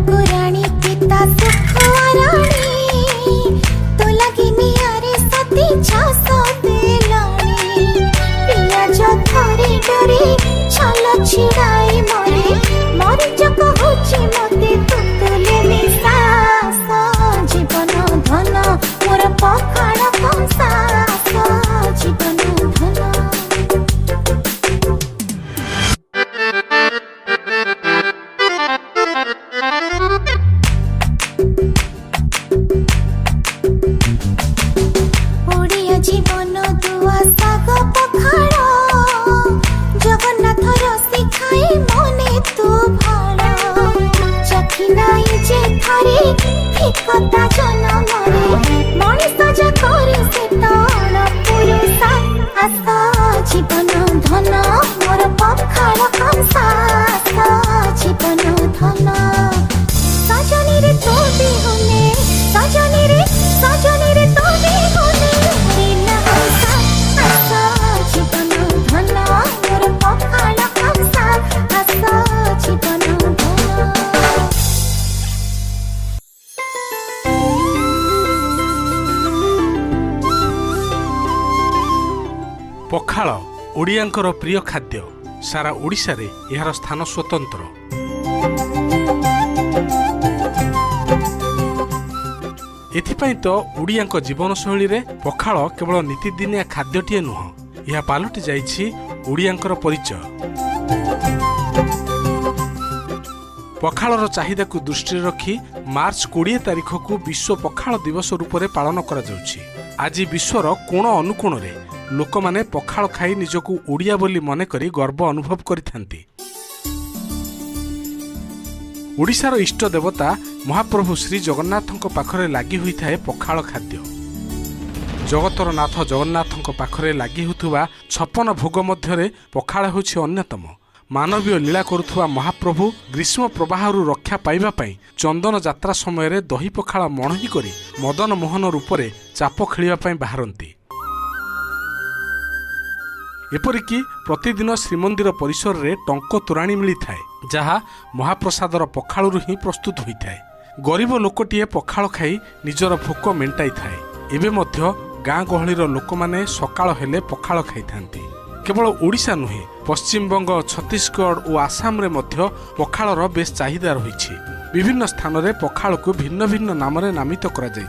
को रानी पिता सुख रानी तो लगी नियारे सती छासो देलानी पिया जो थोड़ी डोरी छल छिड़ाई मरे मरी जक होची मते तुतले निसास जीवन धन मोर पखाल कंसास जीवन धन। ओडिया जीवन दुआ साग पखाल जगन्नाथ रसी खाए मने तू भाल चखी नाई जे थारे फिकता जनमरे मଣିଷ जे करे से तण पुरुषा आशा जीवन धन मोर पखाल कंसास जीवन धन। सजनी रे तो बिहुने सजनी रे तो बिहुने बिना आशा आशा जीवन धन मोर पखाल कंसास आशा जीवन धन। पखाल ओडियांकर प्रिय खाद्य सारा ओडिशा रे यार स्थान स्वतंत्र। एथिपाई तो ओडियांक जीवनशैली रे पखाल केवल नीतिदिनिया खाद्यटीए नुह यह पालटि जाइछि ओडियांकर परिचय। पखालर चाहिदा को दृष्टि रखी मार्च 20 तारिख को विश्व पखाल दिवस रूप में पालन करा जाउछि। आज विश्वर कोण अनुकोण रे लोक माने पखाल खाई निजको ओडिया बोली मने करी गर्व अनुभव करिथांती। ओडिशार इष्ट देवता महाप्रभु श्री जगन्नाथଙ୍କ पाखरे लागि होइथाए पखाल खाद्य। जगतर नाथ जगन्नाथଙ୍କ पाखरे लागि होथुवा 56 भोग मध्यरे पखाल होछि अन्यतम। मानवीय लीला करुथुवा महाप्रभु ग्रीष्म प्रवाहरु रक्षा पाइबा पई चंदन यात्रा समय रे दही पखाल मणही करी मदन मोहन रूपरे चाप खेलिबा पई बाहरंती। एपरिकी प्रतिदिन श्रीमंदिर परिसर रे टंक तोराणी मिली थाए जहा महाप्रसादर पखालरू ही प्रस्तुत होइथाए। गरीब लोकटीए पखाल खाई निजर भोक मेंटाई थाए। एबे मध्य गाँ गहलीर लोक माने सकाळ हेले पखाल खाइथांती। केवल ओडिशा नुहे पश्चिमबंग छत्तीसगढ़ और आसाम रे मध्य पखालर बेस चाहिदा रहिछि। विभिन्न स्थान रे पखाल को भिन्न भिन्न नाम रे नामित करा जाय।